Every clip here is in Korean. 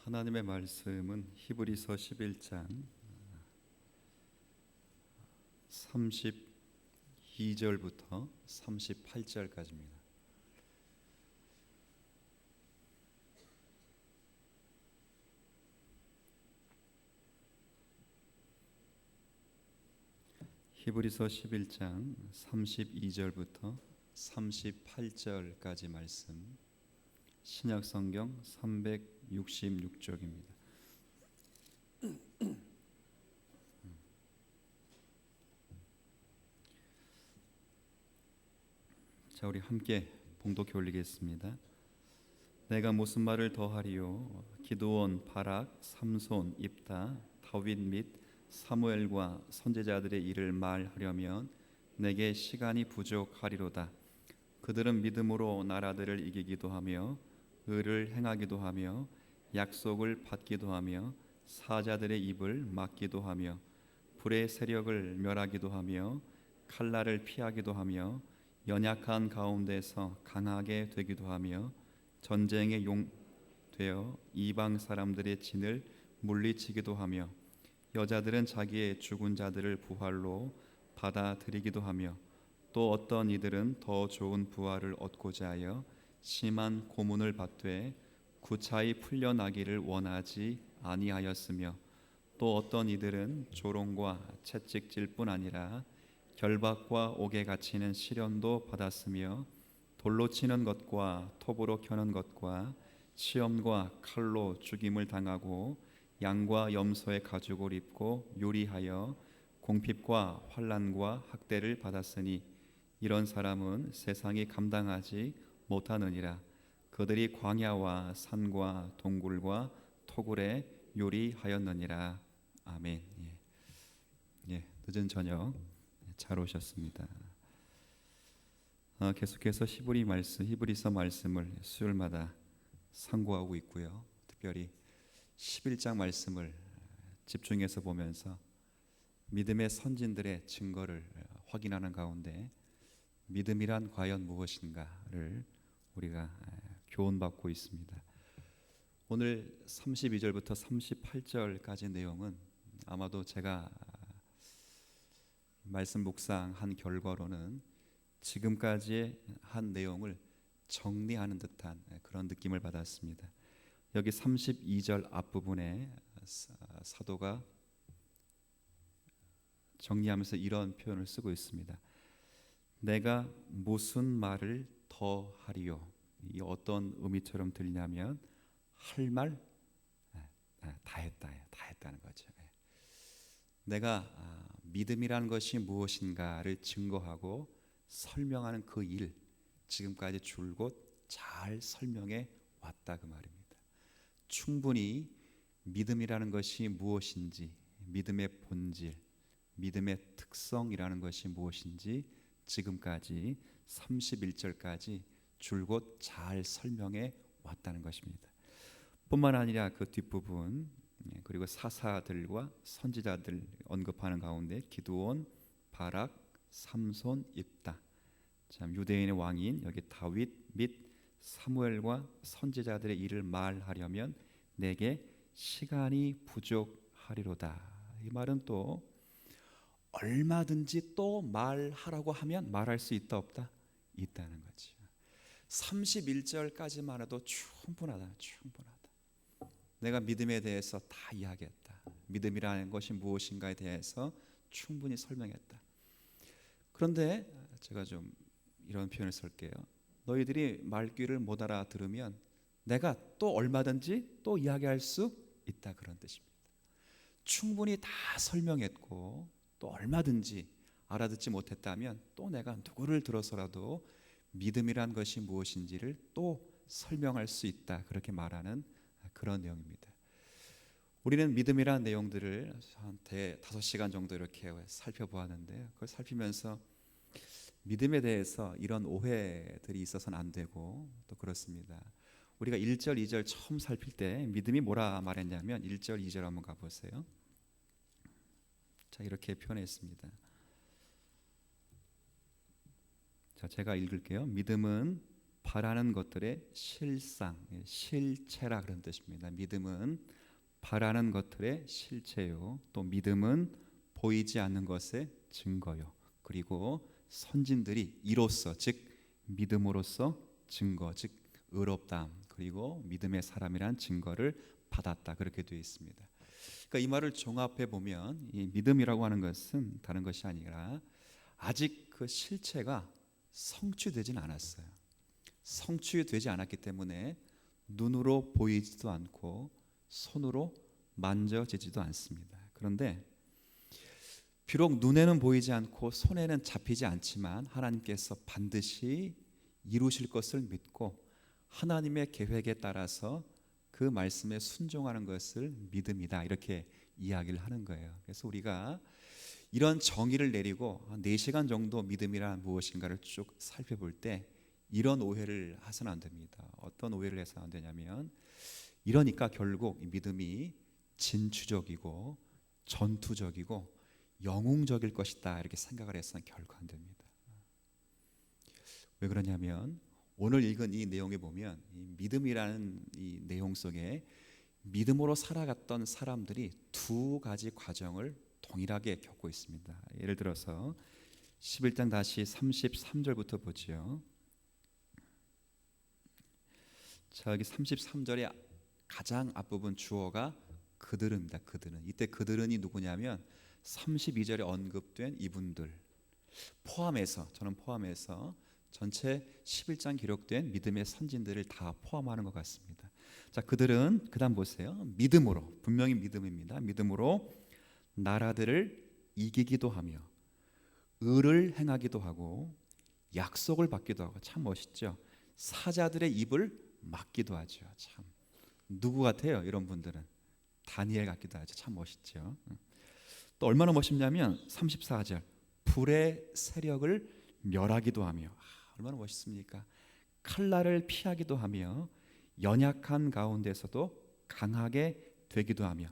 하나님의 말씀은 히브리서 11장 32절부터 38절까지입니다. 히브리서 11장 32절부터 38절까지 말씀, 신약성경 366쪽입니다. 자, 우리 함께 봉독해 올리겠습니다. 내가 무슨 말을 더하리요? 기드온, 바락, 삼손, 입다, 다윗 및 사무엘과 선지자들의 일을 말하려면 내게 시간이 부족하리로다. 그들은 믿음으로 나라들을 이기기도 하며 의를 행하기도 하며 약속을 받기도 하며 사자들의 입을 막기도 하며 불의 세력을 멸하기도 하며 칼날을 피하기도 하며 연약한 가운데서 강하게 되기도 하며 전쟁의 용 되어 이방 사람들의 진을 물리치기도 하며 여자들은 자기의 죽은 자들을 부활로 받아들이기도 하며 또 어떤 이들은 더 좋은 부활을 얻고자 하여 심한 고문을 받되 구차히 풀려나기를 원하지 아니하였으며 또 어떤 이들은 조롱과 채찍질 뿐 아니라 결박과 옥에 갇히는 시련도 받았으며 돌로 치는 것과 톱으로 켜는 것과 시험과 칼로 죽임을 당하고 양과 염소의 가죽을 입고 요리하여 공핍과 환난과 학대를 받았으니 이런 사람은 세상이 감당하지 못하느니라. 그들이 광야와 산과 동굴과 토굴에 요리하였느니라. 아멘. 늦은 저녁 잘 오셨습니다. 계속해서 히브리서 말씀을 수요일마다 상고하고 있고요. 특별히 11장 말씀을 집중해서 보면서 믿음의 선진들의 증거를 확인하는 가운데 믿음이란 과연 무엇인가를 우리가 교훈받고 있습니다. 오늘 32절부터 38절까지 내용은 아마도 제가 말씀 묵상한 결과로는 지금까지의 한 내용을 정리하는 듯한 그런 느낌을 받았습니다. 여기 32절 앞부분에 사도가 정리하면서 이런 표현을 쓰고 있습니다. 내가 무슨 말을 더 하리요? 이 어떤 의미처럼 들리냐면 할 말 다 했다는 거죠. 내가 믿음이라는 것이 무엇인가를 증거하고 설명하는 그 일, 지금까지 줄곧 잘 설명해 왔다 그 말입니다. 충분히 믿음이라는 것이 무엇인지, 믿음의 본질, 믿음의 특성이라는 것이 무엇인지 지금까지 31절까지 줄곧 잘 설명해 왔다는 것입니다. 뿐만 아니라 그 뒷부분, 그리고 사사들과 선지자들 언급하는 가운데 기드온, 바락, 삼손, 입다, 참 유대인의 왕인 여기 다윗 및 사무엘과 선지자들의 일을 말하려면 내게 시간이 부족하리로다. 이 말은 또 얼마든지 또 말하라고 하면 말할 수 있다 없다? 있다는 거죠. 31절까지만 해도 충분하다. 내가 믿음에 대해서 다 이야기했다. 믿음이라는 것이 무엇인가에 대해서 충분히 설명했다. 그런데 제가 좀 이런 표현을 쓸게요. 너희들이 말귀를 못 알아들으면 내가 또 얼마든지 또 이야기할 수 있다, 그런 뜻입니다. 충분히 다 설명했고 또 얼마든지 알아듣지 못했다면 또 내가 누구를 들어서라도 믿음이란 것이 무엇인지를 또 설명할 수 있다, 그렇게 말하는 그런 내용입니다. 우리는 믿음이라는 내용들을 한 5시간 정도 이렇게 살펴보았는데 그걸 살피면서 믿음에 대해서 이런 오해들이 있어서는 안 되고 또 그렇습니다. 우리가 1절, 2절 처음 살필 때 믿음이 뭐라 말했냐면 1절, 2절 한번 가보세요. 자, 이렇게 표현했습니다. 자, 제가 읽을게요. 믿음은 바라는 것들의 실상, 실체라 그런 뜻입니다. 믿음은 바라는 것들의 실체요. 또 믿음은 보이지 않는 것의 증거요. 그리고 선진들이 이로써, 즉 믿음으로써 증거, 즉 의롭다함, 그리고 믿음의 사람이란 증거를 받았다. 그렇게 되어 있습니다. 그러니까 이 말을 종합해 보면 이 믿음이라고 하는 것은 다른 것이 아니라 아직 그 실체가 성취되진 않았어요. 성취되지 않았기 때문에 눈으로 보이지도 않고 손으로 만져지지도 않습니다. 그런데 비록 눈에는 보이지 않고 손에는 잡히지 않지만 하나님께서 반드시 이루실 것을 믿고 하나님의 계획에 따라서 그 말씀에 순종하는 것을 믿음이다, 이렇게 이야기를 하는 거예요. 그래서 우리가 이런 정의를 내리고 4시간 정도 믿음이란 무엇인가를 쭉 살펴볼 때 이런 오해를 해서는 안 됩니다. 어떤 오해를 해서는 안 되냐면, 이러니까 결국 믿음이 진취적이고 전투적이고 영웅적일 것이다, 이렇게 생각을 해서는 결코 안 됩니다. 왜 그러냐면 오늘 읽은 이 내용에 보면 이 믿음이라는 이 내용 속에 믿음으로 살아갔던 사람들이 두 가지 과정을 동일하게 겪고 있습니다. 예를 들어서 11장 다시 33절부터 보지요. 자, 여기 33절에 가장 앞부분 주어가 그들입니다. 그들은. 이때 그들은이 누구냐면 32절에 언급된 이분들 포함해서, 저는 포함해서 전체 11장 기록된 믿음의 선진들을 다 포함하는 것 같습니다. 자, 그들은 그다음 보세요. 믿음으로, 분명히 믿음입니다. 믿음으로 나라들을 이기기도 하며 의를 행하기도 하고 약속을 받기도 하고, 참 멋있죠. 사자들의 입을 막기도 하죠. 참 누구 같아요? 이런 분들은 다니엘 같기도 하죠. 참 멋있죠. 또 얼마나 멋있냐면 34절 불의 세력을 멸하기도 하며, 얼마나 멋있습니까? 칼날을 피하기도 하며 연약한 가운데서도 강하게 되기도 하며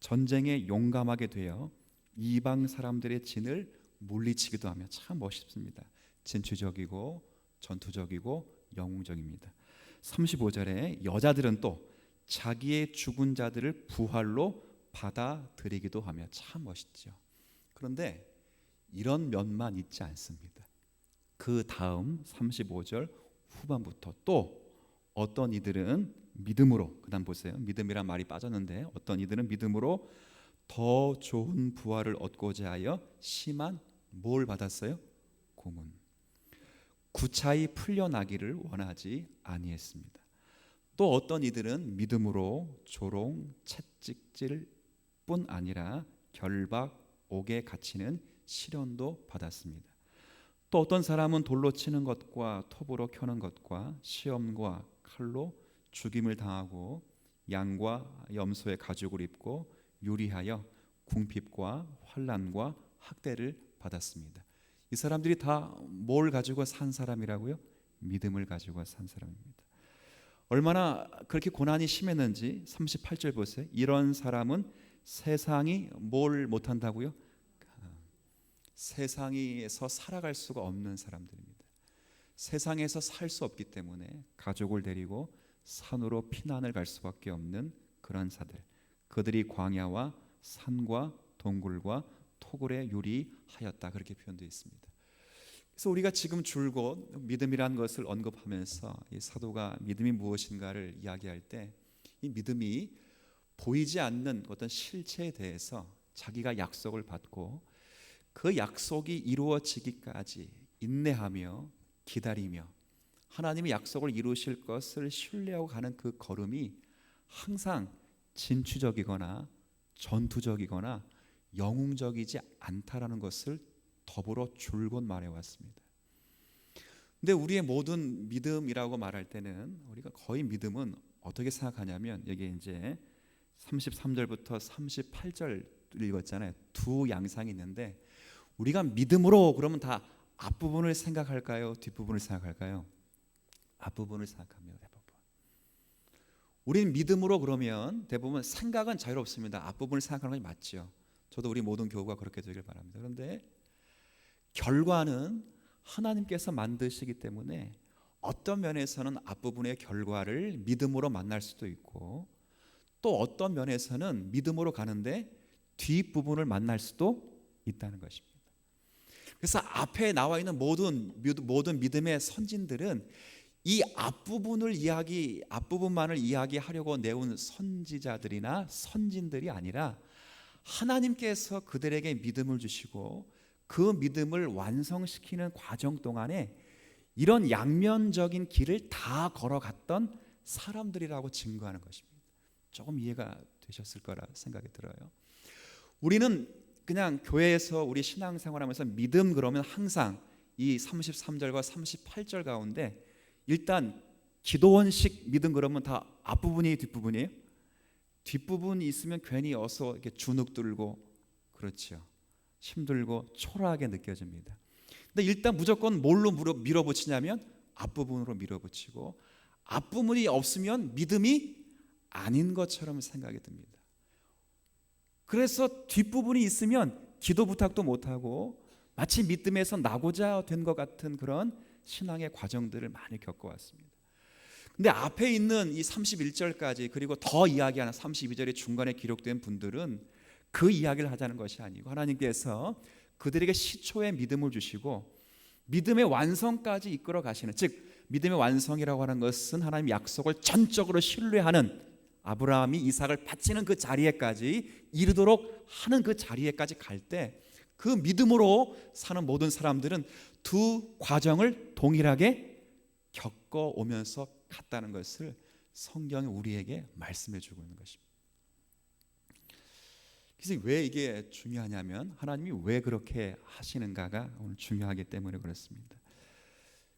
전쟁에 용감하게 되어 이방 사람들의 진을 물리치기도 하며, 참 멋있습니다. 진취적이고 전투적이고 영웅적입니다. 35절에 여자들은 또 자기의 죽은 자들을 부활로 받아들이기도 하며, 참 멋있죠. 그런데 이런 면만 있지 않습니다. 그 다음 35절 후반부터 또 어떤 이들은 믿음으로, 그 다음 보세요. 믿음이란 말이 빠졌는데 어떤 이들은 믿음으로 더 좋은 부활을 얻고자 하여 심한 뭘 받았어요? 고문. 구차히 풀려나기를 원하지 아니했습니다. 또 어떤 이들은 믿음으로 조롱, 채찍질 뿐 아니라 결박, 옥에 갇히는 시련도 받았습니다. 또 어떤 사람은 돌로 치는 것과 톱으로 켜는 것과 시험과 칼로 죽임을 당하고 양과 염소의 가죽을 입고 유리하여 궁핍과 환난과 학대를 받았습니다. 이 사람들이 다 뭘 가지고 산 사람이라고요? 믿음을 가지고 산 사람입니다. 얼마나 그렇게 고난이 심했는지 38절 보세요. 이런 사람은 세상이 뭘 못한다고요? 세상에서 살아갈 수가 없는 사람들입니다. 세상에서 살 수 없기 때문에 가족을 데리고 산으로 피난을 갈 수밖에 없는 그런 자들, 그들이 광야와 산과 동굴과 토굴에 유리하였다, 그렇게 표현되어 있습니다. 그래서 우리가 지금 줄곧 믿음이라는 것을 언급하면서 이 사도가 믿음이 무엇인가를 이야기할 때 이 믿음이 보이지 않는 어떤 실체에 대해서 자기가 약속을 받고 그 약속이 이루어지기까지 인내하며 기다리며 하나님의 약속을 이루실 것을 신뢰하고 가는 그 걸음이 항상 진취적이거나 전투적이거나 영웅적이지 않다라는 것을 더불어 줄곧 말해왔습니다. 근데 우리의 모든 믿음이라고 말할 때는 우리가 거의 믿음은 어떻게 생각하냐면, 여기 이제 33절부터 38절 읽었잖아요. 두 양상이 있는데 우리가 믿음으로 그러면 다 앞부분을 생각할까요? 뒷부분을 생각할까요? 앞부분을 생각합니다. 대부분. 우리는 믿음으로 그러면 대부분 생각은 자유롭습니다. 앞부분을 생각하는 것이 맞죠. 저도 우리 모든 교우가 그렇게 되길 바랍니다. 그런데 결과는 하나님께서 만드시기 때문에 어떤 면에서는 앞부분의 결과를 믿음으로 만날 수도 있고, 또 어떤 면에서는 믿음으로 가는데 뒷부분을 만날 수도 있다는 것입니다. 그래서 앞에 나와 있는 모든 믿음의 선진들은 이 앞부분만을 이야기하려고 내온 선지자들이나 선진들이 아니라 하나님께서 그들에게 믿음을 주시고 그 믿음을 완성시키는 과정 동안에 이런 양면적인 길을 다 걸어갔던 사람들이라고 증거하는 것입니다. 조금 이해가 되셨을 거라 생각이 들어요. 우리는 그냥 교회에서 우리 신앙생활하면서 믿음 그러면 항상 이 33절과 38절 가운데 일단 기도원식 믿음 그러면 다 앞부분이 뒷부분이에요? 뒷부분이 있으면 괜히 어서 이렇게 주눅 들고 그렇죠. 힘들고 초라하게 느껴집니다. 근데 일단 무조건 뭘로 밀어붙이냐면 앞부분으로 밀어붙이고, 앞부분이 없으면 믿음이 아닌 것처럼 생각이 듭니다. 그래서 뒷부분이 있으면 기도 부탁도 못하고 마치 믿음에서 나고자 된 것 같은 그런 신앙의 과정들을 많이 겪어왔습니다. 근데 앞에 있는 이 31절까지 그리고 더 이야기하는 32절의 중간에 기록된 분들은 그 이야기를 하자는 것이 아니고 하나님께서 그들에게 시초의 믿음을 주시고 믿음의 완성까지 이끌어 가시는, 즉 믿음의 완성이라고 하는 것은 하나님의 약속을 전적으로 신뢰하는 아브라함이 이삭을 바치는 그 자리에까지 이르도록 하는 그 자리에까지 갈 때 그 믿음으로 사는 모든 사람들은 두 과정을 동일하게 겪어오면서 갔다는 것을 성경이 우리에게 말씀해 주고 있는 것입니다. 그래서 왜 이게 중요하냐면 하나님이 왜 그렇게 하시는가가 오늘 중요하기 때문에 그렇습니다.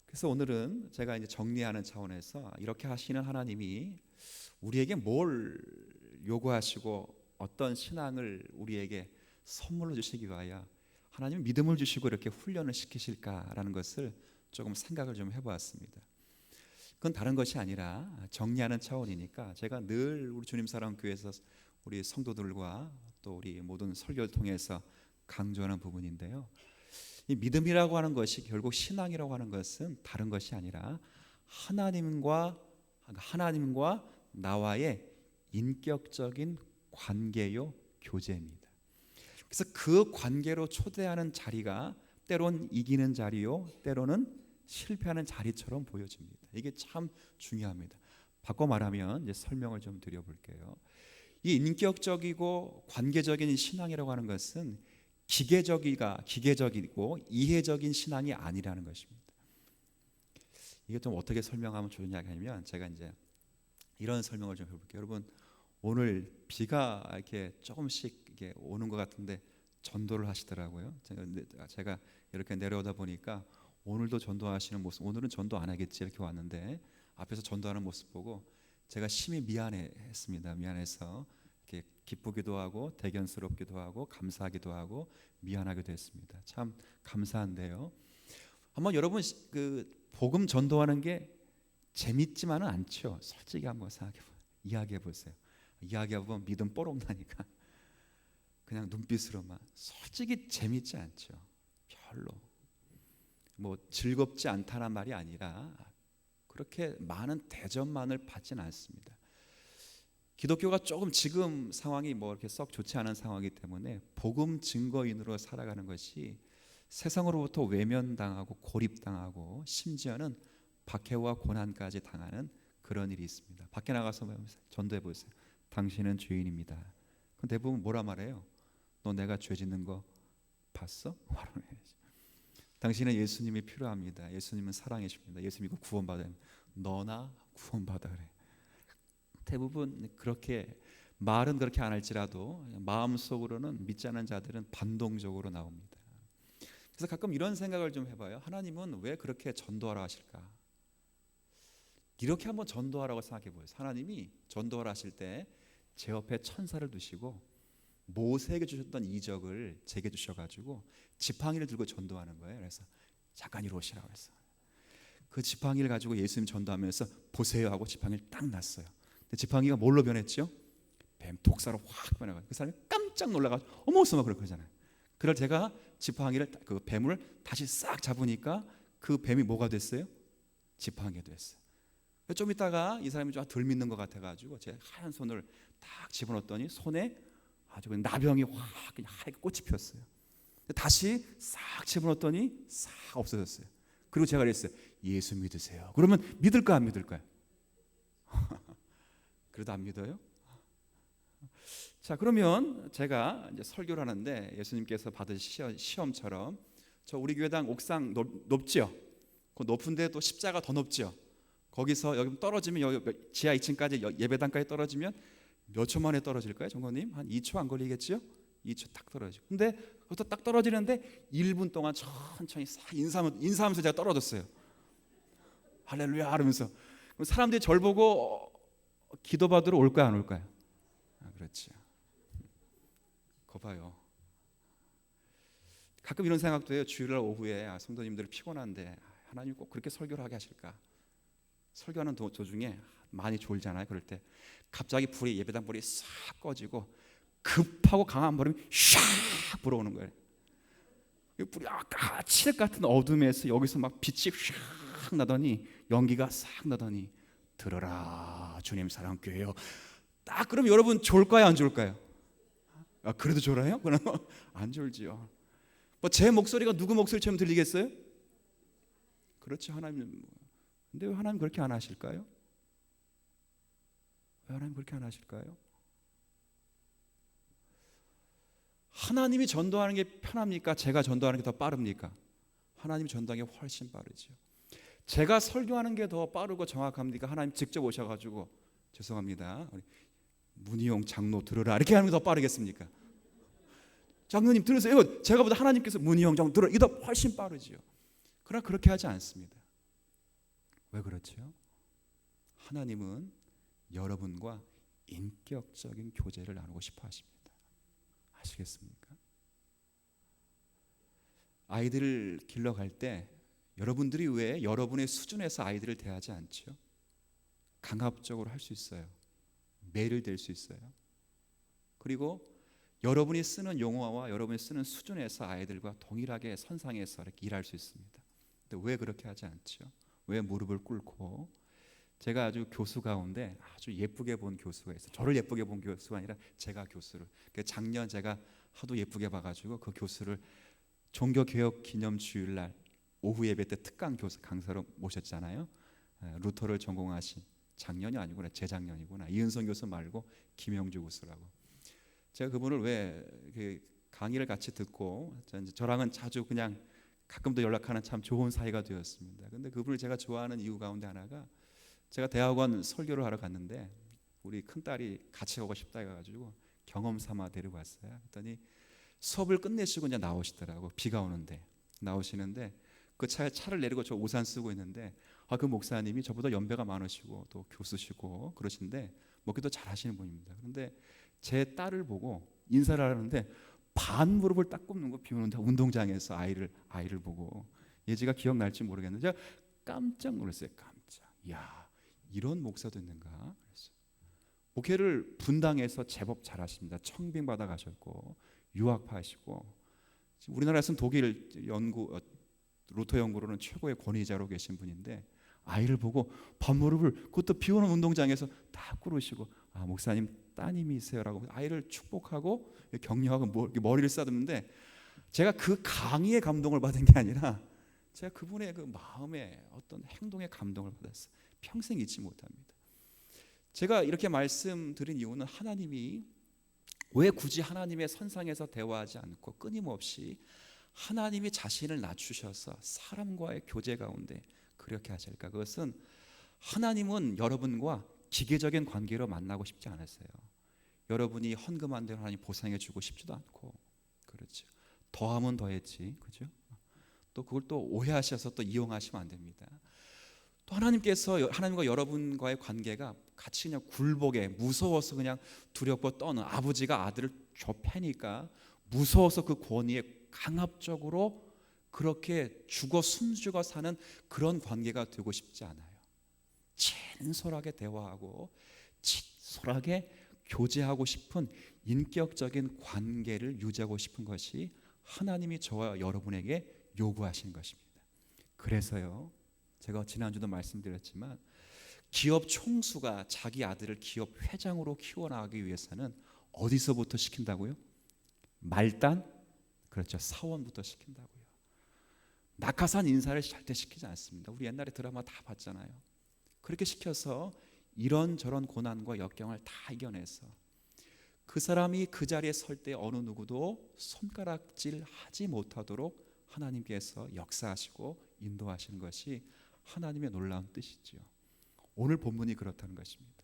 그래서 오늘은 제가 이제 정리하는 차원에서 이렇게 하시는 하나님이 우리에게 뭘 요구하시고 어떤 신앙을 우리에게 선물로 주시기 위하여 하나님은 믿음을 주시고 이렇게 훈련을 시키실까라는 것을 조금 생각을 좀 해보았습니다. 그건 다른 것이 아니라 정리하는 차원이니까 제가 늘 우리 주님사랑교회에서 우리 성도들과 또 우리 모든 설교를 통해서 강조하는 부분인데요. 이 믿음이라고 하는 것이 결국 신앙이라고 하는 것은 다른 것이 아니라 하나님과 나와의 인격적인 관계요 교제입니다. 그래서 그 관계로 초대하는 자리가 때론 이기는 자리요, 때로는 실패하는 자리처럼 보여집니다. 이게 참 중요합니다. 바꿔 말하면 이제 설명을 좀 드려볼게요. 이 인격적이고 관계적인 신앙이라고 하는 것은 기계적이고 이해적인 신앙이 아니라는 것입니다. 이게 좀 어떻게 설명하면 좋냐면 제가 이제 이런 설명을 좀 해볼게요. 여러분, 오늘 비가 이렇게 조금씩 이렇게 오는 것 같은데 전도를 하시더라고요. 제가 이렇게 내려오다 보니까 오늘도 전도하시는 모습, 오늘은 전도 안 하겠지 이렇게 왔는데 앞에서 전도하는 모습 보고 제가 심히 미안했습니다. 미안해서 이렇게 기쁘기도 하고 대견스럽기도 하고 감사하기도 하고 미안하기도 했습니다. 참 감사한데요. 한번 여러분 그 복음 전도하는 게 재밌지만은 않죠. 솔직히 한번 이야기해 보세요. 이야기해 보면 믿음 뽀록 나니까 그냥 눈빛으로만. 솔직히 재밌지 않죠. 별로. 뭐 즐겁지 않다는 말이 아니라 그렇게 많은 대접만을 받지는 않습니다. 기독교가 조금 지금 상황이 뭐 이렇게 썩 좋지 않은 상황이기 때문에 복음 증거인으로 살아가는 것이 세상으로부터 외면당하고 고립당하고 심지어는 박해와 고난까지 당하는 그런 일이 있습니다. 밖에 나가서 전도해 보세요. 당신은 죄인입니다. 그럼 대부분 뭐라 말해요? 너 내가 죄 짓는 거 봤어? 당신은 예수님이 필요합니다. 예수님은 사랑이십니다. 예수 믿고 구원받아야 합니다. 너나 구원받아 그래. 대부분 그렇게 말은 그렇게 안 할지라도 마음속으로는 믿지 않는 자들은 반동적으로 나옵니다. 그래서 가끔 이런 생각을 좀 해봐요. 하나님은 왜 그렇게 전도하라 하실까? 이렇게 한번 전도하라고 생각해 보세요. 하나님이 전도하라 하실 때 제 옆에 천사를 두시고 모세에게 주셨던 이적을 제게 주셔가지고 지팡이를 들고 전도하는 거예요. 그래서 잠깐 이리 오시라고 했어요. 그 지팡이를 가지고 예수님 전도하면서 보세요 하고 지팡이를 딱 놨어요. 근데 지팡이가 뭘로 변했죠? 뱀 독사로 확 변해가지고 그 사람이 깜짝 놀라가지고 어머 막 그러잖아요. 그걸 제가 지팡이를 그 뱀을 다시 싹 잡으니까 그 뱀이 뭐가 됐어요? 지팡이가 됐어요. 좀 있다가 이 사람이 좀 덜 믿는 것 같아가지고 제 하얀 손을 딱 집어넣었더니 손에 아주 그냥 나병이 확 그냥 하얗게 꽃이 피었어요. 다시 싹 집어넣었더니 싹 없어졌어요. 그리고 제가 그랬어요. 예수 믿으세요. 그러면 믿을까 안 믿을까요? 그래도 안 믿어요? 자, 그러면 제가 이제 설교를 하는데 예수님께서 받으신 시험처럼 저 우리 교회당 옥상 높죠? 그 높은데 또 십자가 더 높죠? 거기서 여기 떨어지면 여기 지하 2층까지 예배당까지 떨어지면 몇 초 만에 떨어질까요, 정건님? 한 2초 안 걸리겠죠? 2초 딱 떨어지고. 근데 그것도 딱 떨어지는데 1분 동안 천천히 싹 인사하면서 제가 떨어졌어요. 할렐루야 하면서. 그럼 사람들이 절 보고 기도받으러 올까요, 안 올까요? 그렇죠. 거 봐요. 가끔 이런 생각도 해요. 주일날 오후에 성도님들 피곤한데 하나님 꼭 그렇게 설교를 하게 하실까? 설교하는 도중에 많이 졸잖아요. 그럴 때 갑자기 예배당 불이 싹 꺼지고 급하고 강한 바람이 샥 불어오는 거예요. 불이 아까 칠흑 같은 어둠에서 여기서 막 빛이 샥 나더니 연기가 싹 나더니 들어라 주님 사랑교회요. 딱 그럼 여러분 졸까요, 안 졸까요? 그래도 졸아요? 그럼 안 졸지요. 뭐 제 목소리가 누구 목소리처럼 들리겠어요? 그렇죠. 하나님. 근데 왜 하나님 그렇게 안 하실까요? 왜 하나님 그렇게 안 하실까요? 하나님이 전도하는 게 편합니까? 제가 전도하는 게 더 빠릅니까? 하나님이 전도하는 게 훨씬 빠르죠. 제가 설교하는 게 더 빠르고 정확합니까? 하나님 직접 오셔가지고 죄송합니다, 우리 문희용 장로 들으라 이렇게 하는 게 더 빠르겠습니까? 장로님 들으세요. 이거 제가 보다 하나님께서 문희용 장로 들으라 이게 더 훨씬 빠르지요. 그러나 그렇게 하지 않습니다. 왜 그렇죠? 하나님은 여러분과 인격적인 교제를 나누고 싶어 하십니다. 아시겠습니까? 아이들을 길러갈 때 여러분들이 왜 여러분의 수준에서 아이들을 대하지 않죠? 강압적으로 할 수 있어요. 매를 댈 수 있어요. 그리고 여러분이 쓰는 용어와 여러분이 쓰는 수준에서 아이들과 동일하게 선상에서 이렇게 일할 수 있습니다. 근데 왜 그렇게 하지 않죠? 왜 무릎을 꿇고? 제가 아주 교수 가운데 아주 예쁘게 본 교수가 있어요. 저를 예쁘게 본 교수가 아니라 제가 교수를. 작년 제가 하도 예쁘게 봐가지고 그 교수를 종교개혁 기념 주일날 오후 예배 때 특강 교수 강사로 모셨잖아요. 루터를 전공하신, 작년이 아니구나, 재작년이구나. 이은성 교수 말고 김영주 교수라고. 제가 그분을 왜 강의를 같이 듣고 저랑은 자주 그냥 가끔도 연락하는 참 좋은 사이가 되었습니다. 근데 그분을 제가 좋아하는 이유 가운데 하나가 제가 대학원 설교를 하러 갔는데 우리 큰딸이 같이 가고 싶다 해가지고 경험 삼아 데리고 왔어요. 그랬더니 수업을 끝내시고 이제 나오시더라고. 비가 오는데 나오시는데 그 차를 내리고 저 우산 쓰고 있는데 그 목사님이 저보다 연배가 많으시고 또 교수시고 그러신데 먹기도 잘하시는 분입니다. 그런데 제 딸을 보고 인사를 하는데 반 무릎을 딱 굽는 거, 비 오는데 운동장에서 아이를 보고. 예지가 기억날지 모르겠는데 제가 깜짝 놀랐어요. 깜짝. 야, 이런 목사도 있는가? 그랬어요. 목회를 분당에서 제법 잘하십니다. 청빙 받아 가셨고 유학파시고 우리나라에서는 독일 루터 연구로는 최고의 권위자로 계신 분인데 아이를 보고 반무릎을 그것도 비 오는 운동장에서 딱 꿇으시고 목사님 따님이세요라고 아이를 축복하고 격려하고 머리를 쓰다듬는데 제가 그 강의에 감동을 받은 게 아니라 제가 그분의 그 마음의 어떤 행동에 감동을 받았어요. 평생 잊지 못합니다. 제가 이렇게 말씀드린 이유는 하나님이 왜 굳이 하나님의 선상에서 대화하지 않고 끊임없이 하나님이 자신을 낮추셔서 사람과의 교제 가운데 그렇게 하실까? 그것은 하나님은 여러분과 기계적인 관계로 만나고 싶지 않았어요. 여러분이 헌금한 대로 하나님 보상해 주고 싶지도 않고, 그렇죠. 더하면 더했지, 그죠? 또 그걸 또 오해하셔서 또 이용하시면 안 됩니다. 또 하나님께서 하나님과 여러분과의 관계가 같이 그냥 굴복에 무서워서 그냥 두렵고 떠는 아버지가 아들을 좁히니까 무서워서 그 권위에 강압적으로 그렇게 죽어 숨죽어 사는 그런 관계가 되고 싶지 않아요. 진솔하게 대화하고 진솔하게 교제하고 싶은 인격적인 관계를 유지하고 싶은 것이 하나님이 저와 여러분에게 요구하시는 것입니다. 그래서요, 제가 지난주도 말씀드렸지만 기업 총수가 자기 아들을 기업 회장으로 키워나가기 위해서는 어디서부터 시킨다고요? 말단? 그렇죠. 사원부터 시킨다고요. 낙하산 인사를 절대 시키지 않습니다. 우리 옛날에 드라마 다 봤잖아요. 그렇게 시켜서 이런저런 고난과 역경을 다 이겨내서 그 사람이 그 자리에 설 때 어느 누구도 손가락질 하지 못하도록 하나님께서 역사하시고 인도하시는 것이 하나님의 놀라운 뜻이죠. 오늘 본문이 그렇다는 것입니다.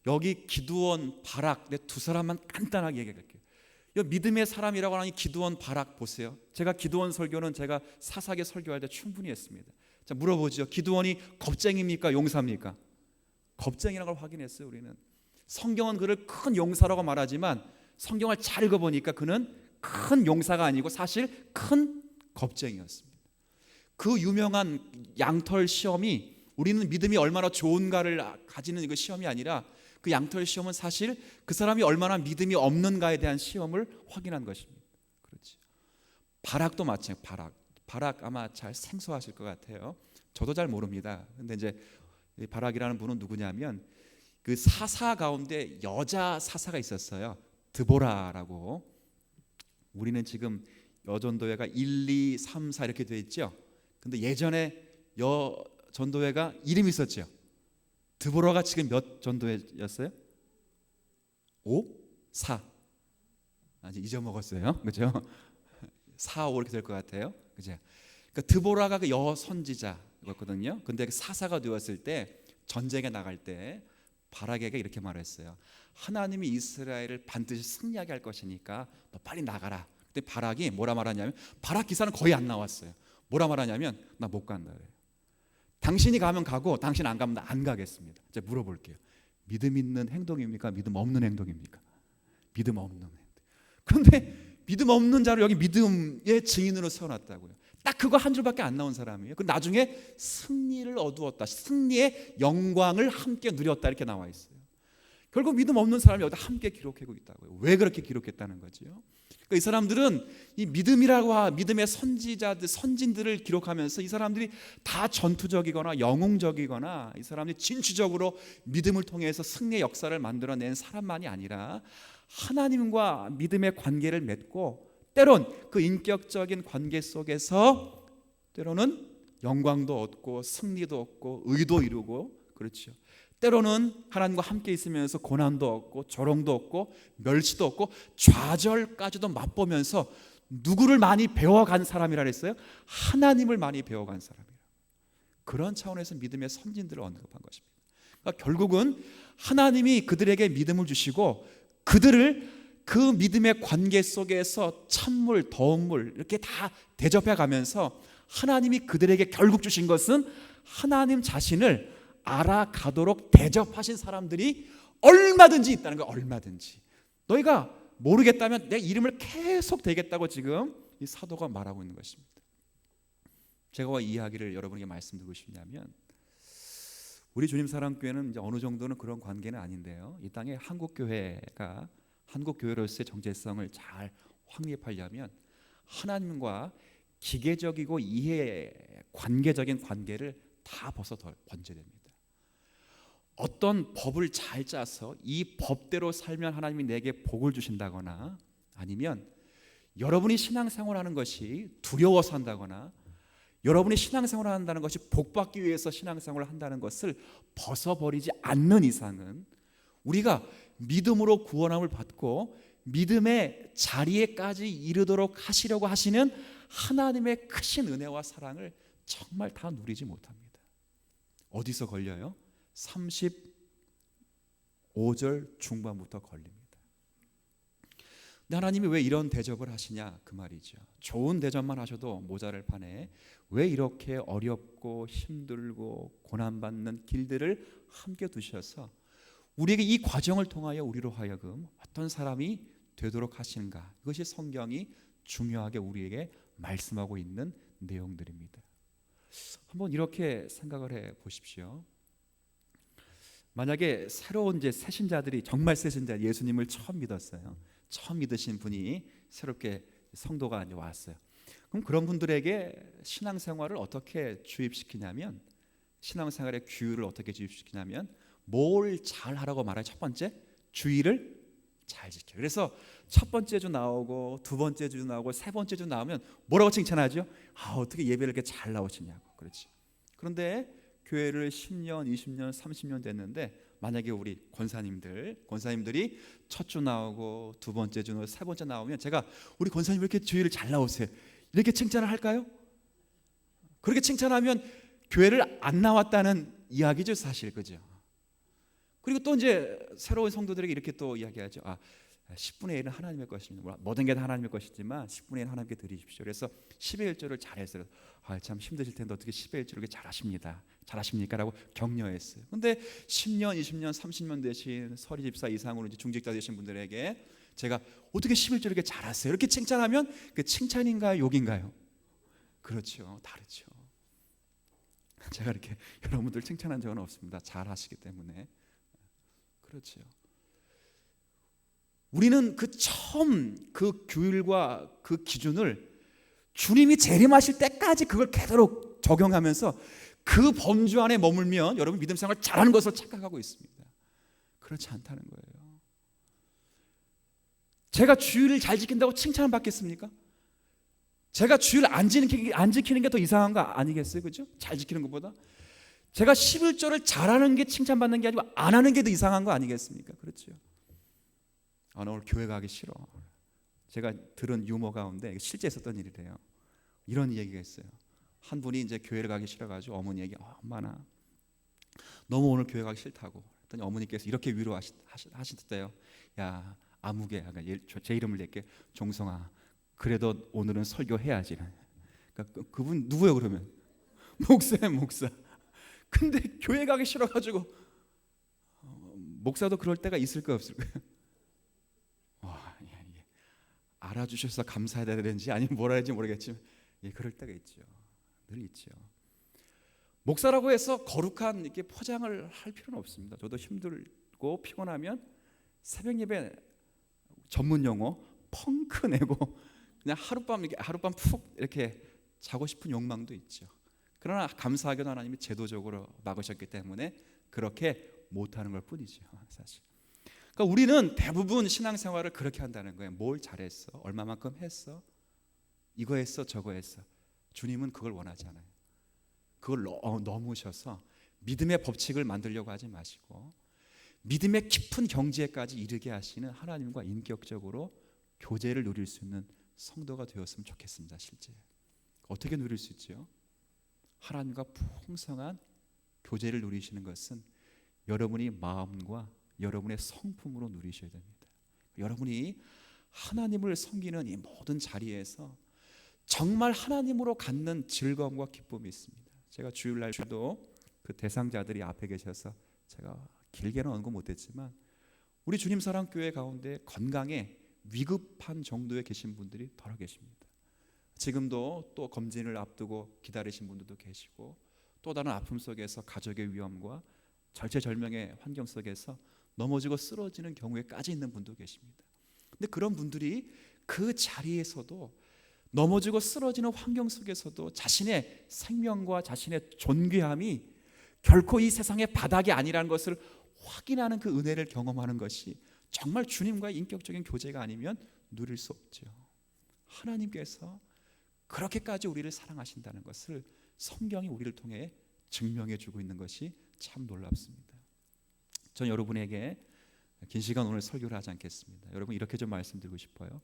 여기 기드온, 바락, 내 두 사람만 간단하게 얘기할게요. 이 믿음의 사람이라고 하는 기드온, 바락 보세요. 제가 기드온 설교는 제가 사사기 설교할 때 충분히 했습니다. 자, 물어보죠. 기드온이 겁쟁입니까? 용사입니까? 겁쟁이라는 걸 확인했어요. 우리는 성경은 그를 큰 용사라고 말하지만 성경을 잘 읽어보니까 그는 큰 용사가 아니고 사실 큰 겁쟁이였습니다. 그 유명한 양털 시험이 우리는 믿음이 얼마나 좋은가를 가지는 그 시험이 아니라 그 양털 시험은 사실 그 사람이 얼마나 믿음이 없는가에 대한 시험을 확인한 것입니다. 그렇지. 바락도 마찬가지예요. 바락 아마 잘 생소하실 것 같아요. 저도 잘 모릅니다. 근데 이제 바락이라는 분은 누구냐면 그 사사 가운데 여자 사사가 있었어요. 드보라라고. 우리는 지금 여전도회가 1, 2, 3, 4 이렇게 되어 있죠. 근데 예전에 여전도회가 이름이 있었죠. 드보라가 지금 몇 전도회였어요? 5? 4. 아직 잊어먹었어요. 그죠? 4, 5 이렇게 될 것 같아요. 그죠? 그러니까 드보라가 그 여선지자였거든요. 근데 그 사사가 되었을 때 전쟁에 나갈 때 바락에게 이렇게 말했어요. 하나님이 이스라엘을 반드시 승리하게 할 것이니까 너 빨리 나가라. 근데 바락이 뭐라 말하냐면, 바락 기사는 거의 안 나왔어요. 뭐라 말하냐면 나 못 간다 그래요. 당신이 가면 가고 당신 안 가면 나 안 가겠습니다. 제가 물어볼게요. 믿음 있는 행동입니까? 믿음 없는 행동입니까? 믿음 없는 행동. 그런데 믿음 없는 자를 여기 믿음의 증인으로 세워놨다고요. 딱 그거 한 줄밖에 안 나온 사람이에요. 그 나중에 승리를 얻었다, 승리의 영광을 함께 누렸다 이렇게 나와 있어요. 결국 믿음 없는 사람이 여기다 함께 기록하고 있다고요. 왜 그렇게 기록했다는 거죠? 그러니까 이 사람들은 이 믿음이라고 믿음의 선지자들, 선진들을 기록하면서 이 사람들이 다 전투적이거나 영웅적이거나 이 사람들이 진취적으로 믿음을 통해서 승리의 역사를 만들어낸 사람만이 아니라 하나님과 믿음의 관계를 맺고 때론 그 인격적인 관계 속에서 때로는 영광도 얻고 승리도 얻고 의도 이루고, 그렇죠. 때로는 하나님과 함께 있으면서 고난도 얻고 조롱도 얻고 멸시도 얻고 좌절까지도 맛보면서 누구를 많이 배워간 사람이라 그랬어요? 하나님을 많이 배워간 사람이에요. 그런 차원에서 믿음의 선진들을 언급한 것입니다. 그러니까 결국은 하나님이 그들에게 믿음을 주시고 그들을 그 믿음의 관계 속에서 찬물, 더운 물 이렇게 다 대접해 가면서 하나님이 그들에게 결국 주신 것은 하나님 자신을 알아가도록 대접하신 사람들이 얼마든지 있다는 거예요. 얼마든지. 너희가 모르겠다면 내 이름을 계속 대겠다고 지금 이 사도가 말하고 있는 것입니다. 제가 이 이야기를 여러분에게 말씀드리고 싶냐면, 우리 주님 사랑교회는 이제 어느 정도는 그런 관계는 아닌데요. 이 땅에 한국교회가 한국교회로서의 정체성을 잘 확립하려면 하나님과 기계적이고 이해 관계적인 관계를 다 벗어 번져야 됩니다. 어떤 법을 잘 짜서 이 법대로 살면 하나님이 내게 복을 주신다거나, 아니면 여러분이 신앙생활하는 것이 두려워서 한다거나 여러분이 신앙생활을 한다는 것이 복받기 위해서 신앙생활을 한다는 것을 벗어버리지 않는 이상은 우리가 믿음으로 구원함을 받고 믿음의 자리에까지 이르도록 하시려고 하시는 하나님의 크신 은혜와 사랑을 정말 다 누리지 못합니다. 어디서 걸려요? 35절 중반부터 걸립니다. 근데 하나님이 왜 이런 대접을 하시냐 그 말이죠. 좋은 대접만 하셔도 모자랄 판에 왜 이렇게 어렵고 힘들고 고난받는 길들을 함께 두셔서 우리에게 이 과정을 통하여 우리로 하여금 어떤 사람이 되도록 하시는가, 이것이 성경이 중요하게 우리에게 말씀하고 있는 내용들입니다. 한번 이렇게 생각을 해 보십시오. 만약에 새로운 이제 새신자들이, 정말 새신자, 예수님을 처음 믿었어요. 처음 믿으신 분이 새롭게 성도가 이제 왔어요. 그럼 그런 분들에게 신앙생활을 어떻게 주입시키냐면 신앙생활의 규율을 어떻게 주입시키냐면 뭘 잘하라고 말해요. 첫 번째, 주의를 잘 지켜. 그래서 첫 번째 주 나오고 두 번째 주 나오고 세 번째 주 나오면 뭐라고 칭찬하죠? 어떻게 예배를 이렇게 잘 나오시냐고. 그렇지. 그런데 교회를 10년, 20년, 30년 됐는데 만약에 우리 권사님들이 첫 주 나오고 두 번째 주, 세 번째 나오면 제가 우리 권사님 왜 이렇게 주일을 잘 나오세요? 이렇게 칭찬을 할까요? 그렇게 칭찬하면 교회를 안 나왔다는 이야기죠, 사실. 그죠? 그리고 또 이제 새로운 성도들에게 이렇게 또 이야기하죠. 10분의 1은 하나님의 것입니다. 모든 게 다 하나님의 것이지만 10분의 1은 하나님께 드리십시오. 그래서 10의 1조를 잘했어요. 참 힘드실 텐데 어떻게 10의 1조를 이렇게 잘하십니까? 라고 격려했어요. 근데 10년, 20년, 30년 되신 서리 집사 이상으로 이제 중직자 되신 분들에게 제가 어떻게 11조를 이렇게 잘하세요? 이렇게 칭찬하면 그 칭찬인가요? 욕인가요? 그렇죠. 다르죠. 제가 이렇게 여러분들 칭찬한 적은 없습니다. 잘하시기 때문에. 그렇죠. 우리는 그 처음 그 규율과 그 기준을 주님이 재림하실 때까지 그걸 그대로 적용하면서 그 범주 안에 머물면 여러분 믿음 생활 잘하는 것으로 착각하고 있습니다. 그렇지 않다는 거예요. 제가 주일을 잘 지킨다고 칭찬을 받겠습니까? 제가 주일 안 지키는 게 더 이상한 거 아니겠어요? 그죠? 잘 지키는 것보다 제가 11조를 잘하는 게 칭찬받는 게 아니고 안 하는 게 더 이상한 거 아니겠습니까? 그렇죠. 나 오늘 교회 가기 싫어. 제가 들은 유머 가운데 실제 있었던 일이래요. 이런 얘기가 있어요. 한 분이 이제 교회를 가기 싫어가지고 어머니에게 엄마 나 너무 오늘 교회 가기 싫다고 했더니 어머니께서 이렇게 위로하시대요. 야 아무개, 제 이름을 낼게. 종성아, 그래도 오늘은 설교해야지. 그러니까 그분 누구예요 그러면? 목사예요, 목사. 근데 교회 가기 싫어가지고 목사도 그럴 때가 있을까요, 없을까요? 알아주셔서 감사해야 되는지 아니면 뭐라 해야 될지 모르겠지만 그럴 때가 있죠. 늘 있죠. 목사라고 해서 거룩한 이렇게 포장을 할 필요는 없습니다. 저도 힘들고 피곤하면 새벽 예배 전문 용어 펑크 내고 그냥 하룻밤 푹 이렇게 자고 싶은 욕망도 있죠. 그러나 감사하게도 하나님이 제도적으로 막으셨기 때문에 그렇게 못하는 걸 뿐이죠, 사실. 그러니까 우리는 대부분 신앙생활을 그렇게 한다는 거예요. 뭘 잘했어? 얼마만큼 했어? 이거 했어? 저거 했어? 주님은 그걸 원하지 않아요. 그걸 넘으셔서 믿음의 법칙을 만들려고 하지 마시고 믿음의 깊은 경지에까지 이르게 하시는 하나님과 인격적으로 교제를 누릴 수 있는 성도가 되었으면 좋겠습니다. 실제 어떻게 누릴 수 있죠? 하나님과 풍성한 교제를 누리시는 것은 여러분이 마음과 여러분의 성품으로 누리셔야 됩니다. 여러분이 하나님을 섬기는 이 모든 자리에서 정말 하나님으로 갖는 즐거움과 기쁨이 있습니다. 제가 주일날도 그 대상자들이 앞에 계셔서 제가 길게는 언급 못했지만 우리 주님 사랑교회 가운데 건강에 위급한 정도에 계신 분들이 더러 계십니다. 지금도 또 검진을 앞두고 기다리신 분들도 계시고 또 다른 아픔 속에서 가족의 위험과 절체절명의 환경 속에서 넘어지고 쓰러지는 경우에까지 있는 분도 계십니다. 근데 그런 분들이 그 자리에서도 넘어지고 쓰러지는 환경 속에서도 자신의 생명과 자신의 존귀함이 결코 이 세상의 바닥이 아니라는 것을 확인하는 그 은혜를 경험하는 것이 정말 주님과의 인격적인 교제가 아니면 누릴 수 없죠. 하나님께서 그렇게까지 우리를 사랑하신다는 것을 성경이 우리를 통해 증명해 주고 있는 것이 참 놀랍습니다. 전 여러분에게 긴 시간 오늘 설교를 하지 않겠습니다. 여러분 이렇게 좀 말씀드리고 싶어요.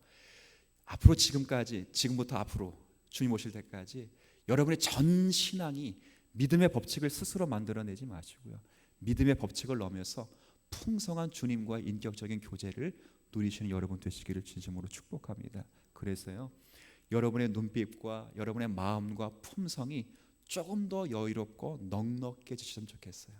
앞으로 지금부터 앞으로 주님 오실 때까지 여러분의 전 신앙이 믿음의 법칙을 스스로 만들어내지 마시고요. 믿음의 법칙을 넘어서 풍성한 주님과의 인격적인 교제를 누리시는 여러분 되시기를 진심으로 축복합니다. 그래서요. 여러분의 눈빛과 여러분의 마음과 품성이 조금 더 여유롭고 넉넉해지셨으면 좋겠어요.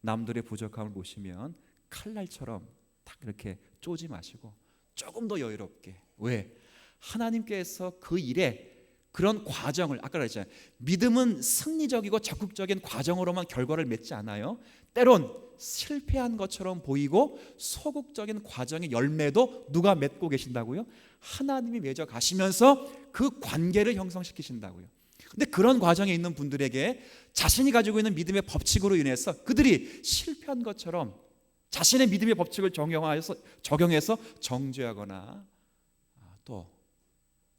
남들의 부족함을 보시면 칼날처럼 딱 이렇게 쪼지 마시고 조금 더 여유롭게. 왜? 하나님께서 그 일에 그런 과정을 아까 그랬잖아요. 믿음은 승리적이고 적극적인 과정으로만 결과를 맺지 않아요. 때론 실패한 것처럼 보이고 소극적인 과정의 열매도 누가 맺고 계신다고요? 하나님이 맺어 가시면서 그 관계를 형성시키신다고요. 근데 그런 과정에 있는 분들에게 자신이 가지고 있는 믿음의 법칙으로 인해서 그들이 실패한 것처럼 자신의 믿음의 법칙을 적용해서 정죄하거나 또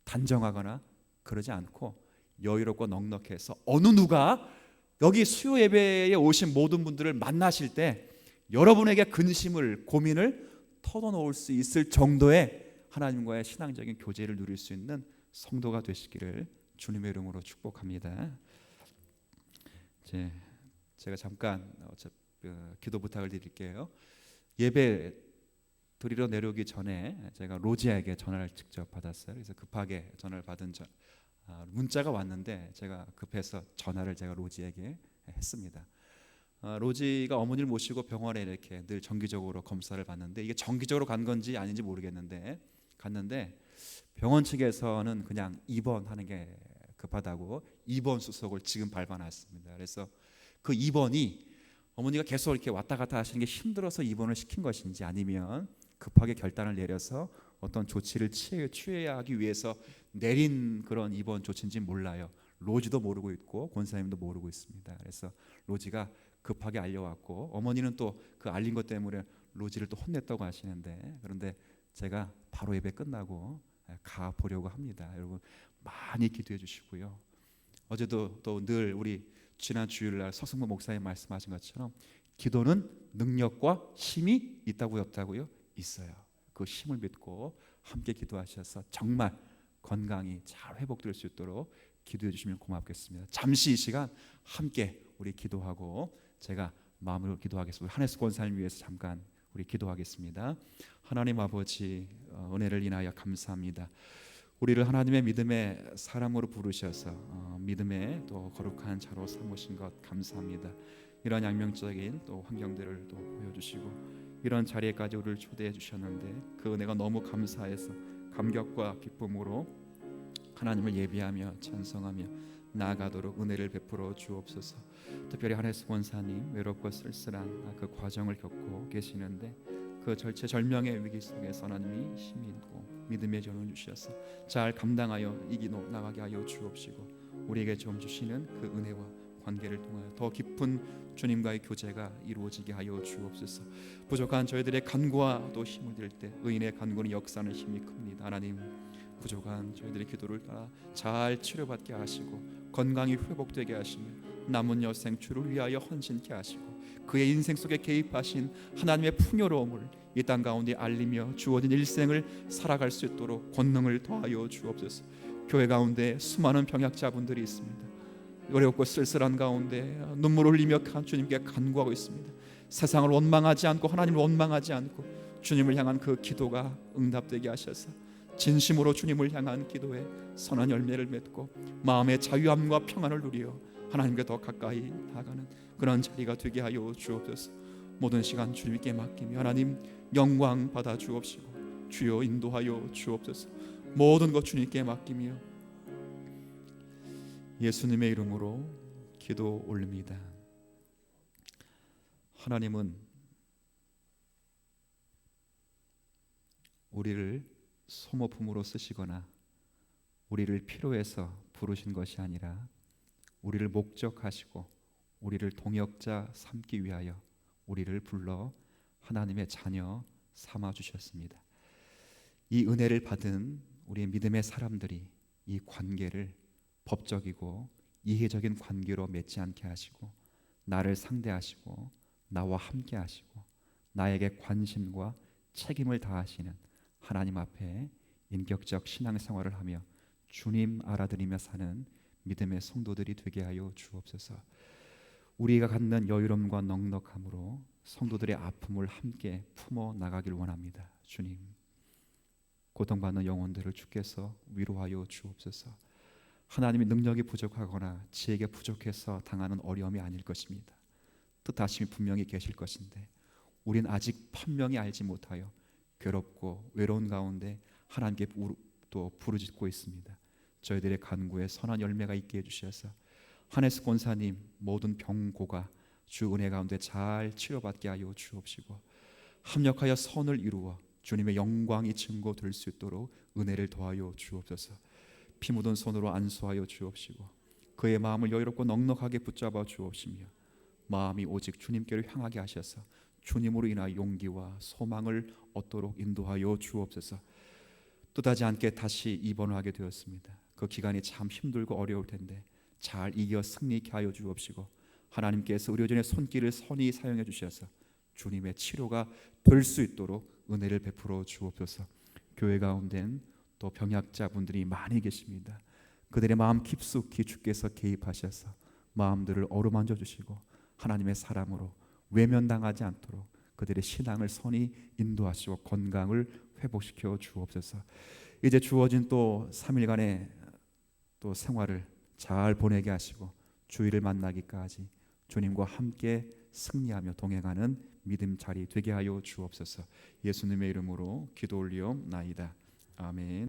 단정하거나 그러지 않고 여유롭고 넉넉해서 어느 누가 여기 수요 예배에 오신 모든 분들을 만나실 때 여러분에게 근심을 고민을 털어놓을 수 있을 정도의 하나님과의 신앙적인 교제를 누릴 수 있는 성도가 되시기를 주님의 이름으로 축복합니다. 제가 잠깐 기도 부탁을 드릴게요. 예배 드리러 내려오기 전에 제가 로지에게 전화를 직접 받았어요. 그래서 급하게 전화를 받은 문자가 왔는데 제가 급해서 전화를 제가 로지에게 했습니다. 로지가 어머니를 모시고 병원에 이렇게 늘 정기적으로 검사를 받는데 이게 정기적으로 간 건지 아닌지 모르겠는데 갔는데 병원 측에서는 그냥 입원하는 게 급하다고 입원 수속을 지금 밟아놨습니다. 그래서 그 입원이 어머니가 계속 이렇게 왔다 갔다 하시는 게 힘들어서 입원을 시킨 것인지 아니면 급하게 결단을 내려서 어떤 조치를 취해야 하기 위해서 내린 그런 입원 조치인지 몰라요. 로지도 모르고 있고 권사님도 모르고 있습니다. 그래서 로지가 급하게 알려왔고 어머니는 또 그 알린 것 때문에 로지를 또 혼냈다고 하시는데 그런데 제가 바로 예배 끝나고 가 보려고 합니다. 여러분 많이 기도해 주시고요. 어제도 또 늘 우리 지난 주일날 서승모 목사님 말씀하신 것처럼 기도는 능력과 힘이 있다고요, 없다고요? 있어요. 그 힘을 믿고 함께 기도하셔서 정말 건강이 잘 회복될 수 있도록 기도해 주시면 고맙겠습니다. 잠시 이 시간 함께 우리 기도하고 제가 마음으로 기도하겠습니다. 한혜수 권사님 위해서 잠깐 우리 기도하겠습니다. 하나님 아버지 은혜를 인하여 감사합니다. 우리를 하나님의 믿음의 사람으로 부르셔서 믿음의 또 거룩한 자로 삼으신 것 감사합니다. 이런 양면적인 또 환경들을 또 보여주시고 이런 자리에까지 우리를 초대해 주셨는데 그 은혜가 너무 감사해서 감격과 기쁨으로 하나님을 예비하며 찬송하며 나아가도록 은혜를 베풀어 주옵소서. 특별히 한혜수 권사님 외롭고 쓸쓸한 그 과정을 겪고 계시는데 그 절체절명의 위기 속에서 하나님이 힘이 있고 믿음의 전을 주셔서 잘 감당하여 이기고 나가게 하여 주옵시고 우리에게 좀 주시는 그 은혜와 관계를 통하여 더 깊은 주님과의 교제가 이루어지게 하여 주옵소서. 부족한 저희들의 간구와 또 힘을 들 때 의인의 간구는 역사하는 힘이 큽니다. 하나님 부족한 저희들의 기도를 따라 잘 치료받게 하시고 건강이 회복되게 하시며 남은 여생 주를 위하여 헌신케 하시고 그의 인생 속에 개입하신 하나님의 풍요로움을 이 땅 가운데 알리며 주어진 일생을 살아갈 수 있도록 권능을 더하여 주옵소서. 교회 가운데 수많은 병약자분들이 있습니다. 어렵고 쓸쓸한 가운데 눈물 흘리며 주님께 간구하고 있습니다. 세상을 원망하지 않고 하나님을 원망하지 않고 주님을 향한 그 기도가 응답되게 하셔서 진심으로 주님을 향한 기도에 선한 열매를 맺고 마음의 자유함과 평안을 누리어 하나님께 더 가까이 나아가는 그런 자리가 되게 하여 주옵소서. 모든 시간 주님께 맡기며 하나님 영광 받아 주옵시고 주여 인도하여 주옵소서. 모든 것 주님께 맡기며 예수님의 이름으로 기도 올립니다. 하나님은 우리를 소모품으로 쓰시거나 우리를 필요해서 부르신 것이 아니라 우리를 목적하시고 우리를 동역자 삼기 위하여 우리를 불러 하나님의 자녀 삼아 주셨습니다. 이 은혜를 받은 우리의 믿음의 사람들이 이 관계를 법적이고 이해적인 관계로 맺지 않게 하시고 나를 상대하시고 나와 함께 하시고 나에게 관심과 책임을 다하시는 하나님 앞에 인격적 신앙생활을 하며 주님 알아드리며 사는 믿음의 성도들이 되게 하여 주옵소서. 우리가 갖는 여유로움과 넉넉함으로 성도들의 아픔을 함께 품어 나가길 원합니다. 주님, 고통받는 영혼들을 주께서 위로하여 주옵소서. 하나님의 능력이 부족하거나 지혜가 부족해서 당하는 어려움이 아닐 것입니다. 뜻하심이 분명히 계실 것인데 우린 아직 분명히 알지 못하여 괴롭고 외로운 가운데 하나님께 또 부르짖고 있습니다. 저희들의 간구에 선한 열매가 있게 해주셔서 한혜수 권사님 모든 병고가 주 은혜 가운데 잘 치료받게 하여 주옵시고 합력하여 선을 이루어 주님의 영광이 증거될 수 있도록 은혜를 더하여 주옵소서. 피 묻은 손으로 안수하여 주옵시고 그의 마음을 여유롭고 넉넉하게 붙잡아 주옵시며 마음이 오직 주님께로 향하게 하셔서 주님으로 인하여 용기와 소망을 얻도록 인도하여 주옵소서. 뜻하지 않게 다시 입원을 하게 되었습니다. 그 기간이 참 힘들고 어려울 텐데 잘 이겨 승리케 하여 주옵시고 하나님께서 의료진의 손길을 선히 사용해 주셔서 주님의 치료가 될 수 있도록 은혜를 베풀어 주옵소서. 교회 가운데는 또 병약자분들이 많이 계십니다. 그들의 마음 깊숙이 주께서 개입하셔서 마음들을 어루만져 주시고 하나님의 사람으로 외면당하지 않도록 그들의 신앙을 선히 인도하시고 건강을 회복시켜 주옵소서. 이제 주어진 또 3일간의 또 생활을 잘 보내게 하시고 주일을 만나기까지 주님과 함께 승리하며 동행하는 믿음 자리 되게 하여 주옵소서. 예수님의 이름으로 기도 올리옵나이다. 아멘.